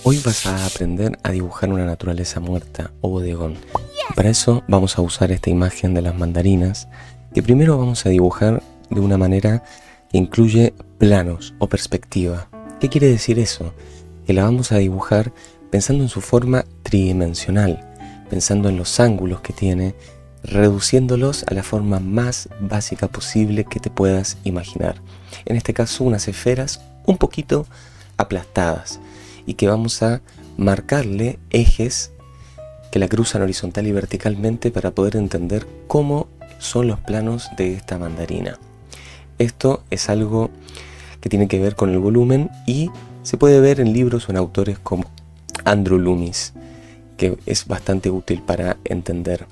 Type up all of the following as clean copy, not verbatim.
Hoy vas a aprender a dibujar una naturaleza muerta o bodegón. Para eso vamos a usar esta imagen de las mandarinas, que primero vamos a dibujar de una manera que incluye planos o perspectiva. ¿Qué quiere decir eso? Que la vamos a dibujar pensando en su forma tridimensional, pensando en los ángulos que tiene, reduciéndolos a la forma más básica posible que te puedas imaginar. En este caso, unas esferas un poquito aplastadas y que vamos a marcarle ejes que la cruzan horizontal y verticalmente para poder entender cómo son los planos de esta mandarina. Esto es algo que tiene que ver con el volumen y se puede ver en libros o en autores como Andrew Loomis, que es bastante útil para entender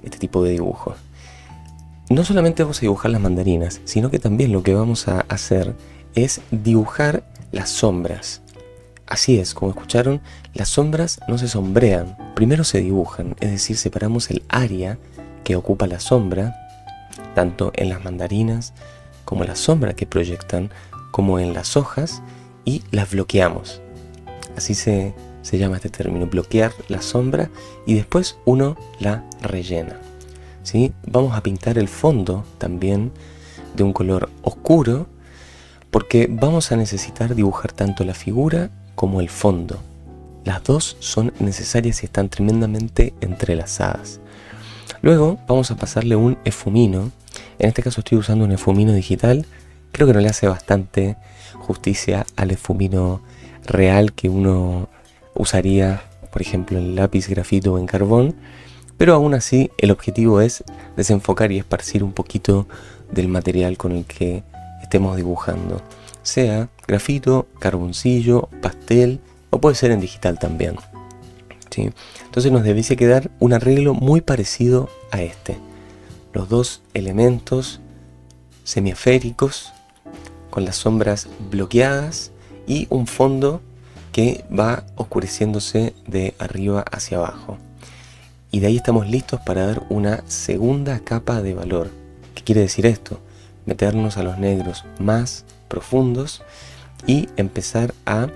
este tipo de dibujo. No solamente vamos a dibujar las mandarinas, sino que también lo que vamos a hacer es dibujar las sombras. Así es, como escucharon, las sombras no se sombrean, primero se dibujan, es decir, separamos el área que ocupa la sombra, tanto en las mandarinas como la sombra que proyectan, como en las hojas, y las bloqueamos. Así se llama este término, bloquear la sombra, y después uno la rellena. ¿Sí? Vamos a pintar el fondo también de un color oscuro, porque vamos a necesitar dibujar tanto la figura como el fondo. Las dos son necesarias y están tremendamente entrelazadas. Luego vamos a pasarle un efumino. En este caso estoy usando un efumino digital. Creo que no le hace bastante justicia al efumino real que uno usaría, por ejemplo, en lápiz, grafito o en carbón. Pero aún así el objetivo es desenfocar y esparcir un poquito del material con el que estemos dibujando. Sea grafito, carboncillo, pastel o puede ser en digital también. ¿Sí? Entonces nos debiese quedar un arreglo muy parecido a este. Los dos elementos semiesféricos con las sombras bloqueadas y un fondo que va oscureciéndose de arriba hacia abajo. Y de ahí estamos listos para dar una segunda capa de valor. ¿Qué quiere decir esto? Meternos a los negros más profundos y empezar a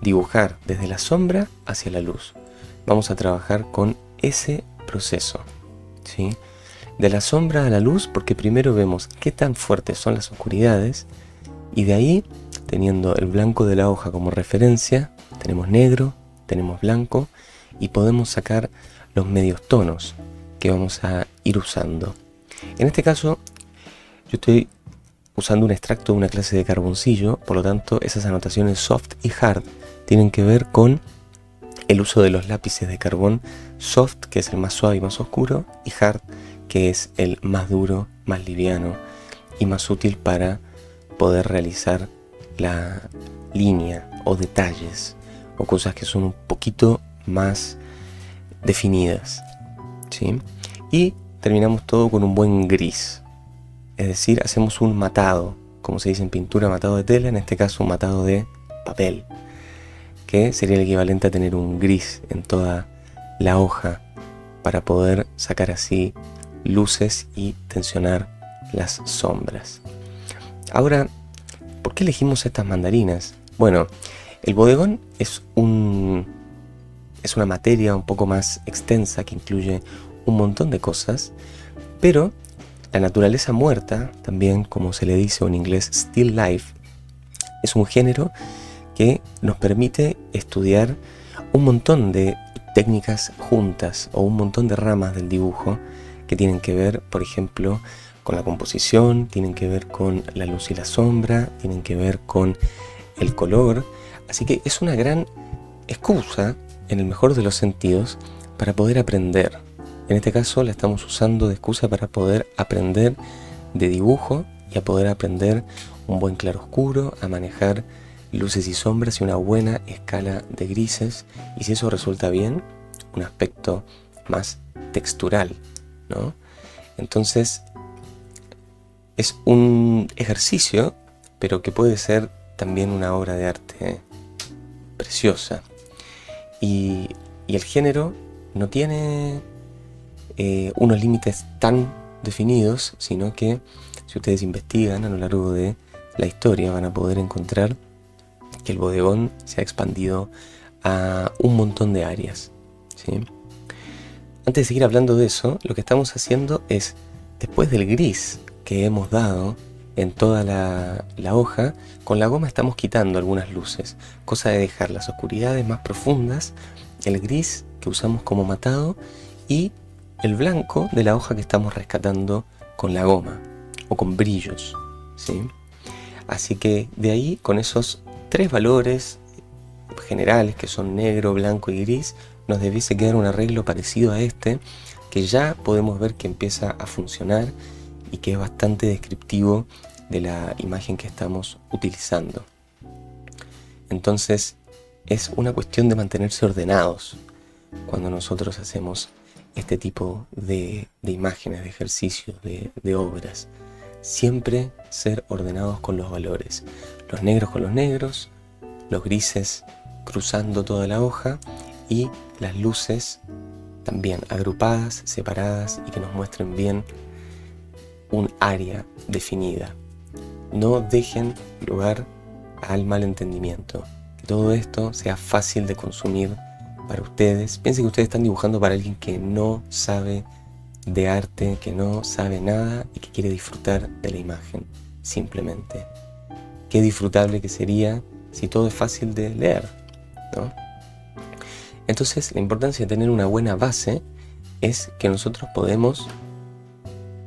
dibujar desde la sombra hacia la luz. Vamos a trabajar con ese proceso, ¿sí? De la sombra a la luz, porque primero vemos qué tan fuertes son las oscuridades y de ahí, teniendo el blanco de la hoja como referencia, tenemos negro, tenemos blanco y podemos sacar los medios tonos que vamos a ir usando. En este caso, yo estoy usando un extracto de una clase de carboncillo, por lo tanto esas anotaciones soft y hard tienen que ver con el uso de los lápices de carbón soft, que es el más suave y más oscuro, y hard, que es el más duro, más liviano y más útil para poder realizar la línea o detalles o cosas que son un poquito más definidas, ¿sí? Y terminamos todo con un buen gris. Es decir, hacemos un matado, como se dice en pintura, matado de tela, en este caso un matado de papel, que sería el equivalente a tener un gris en toda la hoja para poder sacar así luces y tensionar las sombras. Ahora, ¿por qué elegimos estas mandarinas? Bueno, el bodegón es una materia un poco más extensa que incluye un montón de cosas, pero la naturaleza muerta, también como se le dice en inglés still life, es un género que nos permite estudiar un montón de técnicas juntas o un montón de ramas del dibujo que tienen que ver, por ejemplo, con la composición, tienen que ver con la luz y la sombra, tienen que ver con el color. Así que es una gran excusa, en el mejor de los sentidos, para poder aprender. En este caso la estamos usando de excusa para poder aprender de dibujo y a poder aprender un buen claroscuro, a manejar luces y sombras y una buena escala de grises, y si eso resulta bien, un aspecto más textural, ¿no? Entonces es un ejercicio, pero que puede ser también una obra de arte preciosa. Y el género no tiene unos límites tan definidos, sino que si ustedes investigan a lo largo de la historia van a poder encontrar que el bodegón se ha expandido a un montón de áreas, ¿sí? Antes de seguir hablando de eso, lo que estamos haciendo es, después del gris que hemos dado en toda la hoja, con la goma estamos quitando algunas luces, cosa de dejar las oscuridades más profundas, el gris que usamos como matado y el blanco de la hoja que estamos rescatando con la goma o con brillos, ¿sí? Así que de ahí, con esos tres valores generales que son negro, blanco y gris, nos debiese quedar un arreglo parecido a este, que ya podemos ver que empieza a funcionar y que es bastante descriptivo de la imagen que estamos utilizando. Entonces es una cuestión de mantenerse ordenados cuando nosotros hacemos este tipo de imágenes, de ejercicios, de obras. Siempre ser ordenados con los valores, los negros con los negros, los grises cruzando toda la hoja y las luces también agrupadas, separadas y que nos muestren bien un área definida. No dejen lugar al malentendimiento, que todo esto sea fácil de consumir para ustedes. Piensen que ustedes están dibujando para alguien que no sabe de arte, que no sabe nada y que quiere disfrutar de la imagen, simplemente. Qué disfrutable que sería si todo es fácil de leer, ¿no? Entonces, la importancia de tener una buena base es que nosotros podemos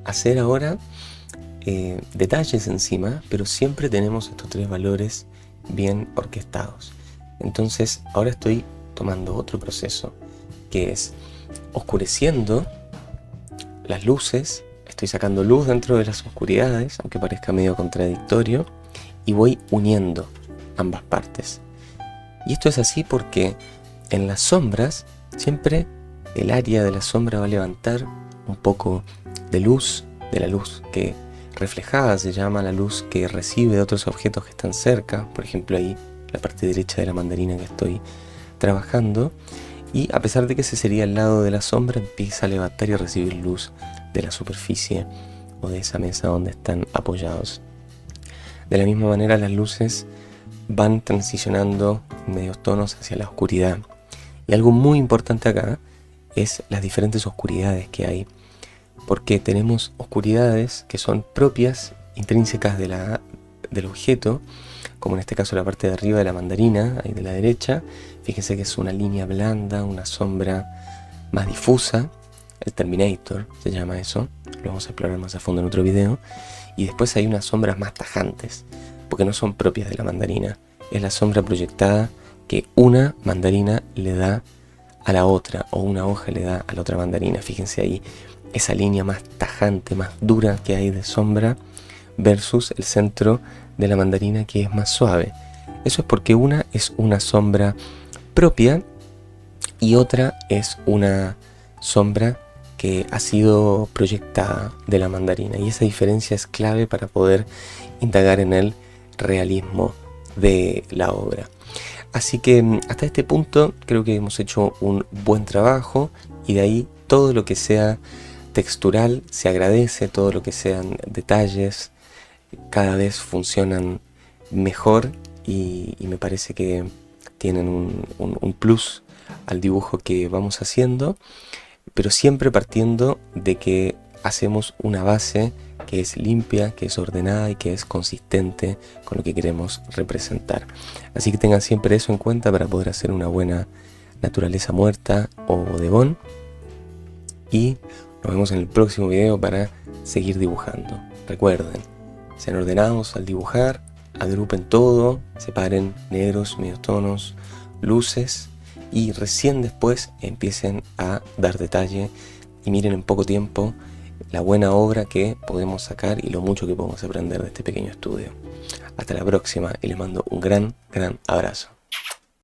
hacer ahora detalles encima, pero siempre tenemos estos tres valores bien orquestados. Entonces, ahora estoy tomando otro proceso, que es oscureciendo las luces, estoy sacando luz dentro de las oscuridades, aunque parezca medio contradictorio, y voy uniendo ambas partes. Y esto es así porque en las sombras siempre el área de la sombra va a levantar un poco de luz, de la luz que reflejada se llama la luz que recibe de otros objetos que están cerca, por ejemplo ahí la parte derecha de la mandarina que estoy trabajando, y a pesar de que ese sería el lado de la sombra, empieza a levantar y recibir luz de la superficie o de esa mesa donde están apoyados. De la misma manera las luces van transicionando en medios tonos hacia la oscuridad. Y algo muy importante acá es las diferentes oscuridades que hay, porque tenemos oscuridades que son propias, intrínsecas del objeto, como en este caso la parte de arriba de la mandarina, ahí de la derecha. Fíjense que es una línea blanda, una sombra más difusa, el Terminator se llama eso, lo vamos a explorar más a fondo en otro video. Y después hay unas sombras más tajantes, porque no son propias de la mandarina, es la sombra proyectada que una mandarina le da a la otra, o una hoja le da a la otra mandarina. Fíjense ahí, esa línea más tajante, más dura que hay de sombra, versus el centro de la mandarina que es más suave. Eso es porque una es una sombra propia y otra es una sombra que ha sido proyectada de la mandarina, y esa diferencia es clave para poder indagar en el realismo de la obra. Así que hasta este punto creo que hemos hecho un buen trabajo, y de ahí todo lo que sea textural se agradece, todo lo que sean detalles cada vez funcionan mejor y me parece que tienen un plus al dibujo que vamos haciendo, pero siempre partiendo de que hacemos una base que es limpia, que es ordenada y que es consistente con lo que queremos representar. Así que tengan siempre eso en cuenta para poder hacer una buena naturaleza muerta o bodegón. Y nos vemos en el próximo video para seguir dibujando. Recuerden, sean ordenados al dibujar, agrupen todo, separen negros, medios tonos, luces, y recién después empiecen a dar detalle y miren en poco tiempo la buena obra que podemos sacar y lo mucho que podemos aprender de este pequeño estudio. Hasta la próxima y les mando un gran abrazo.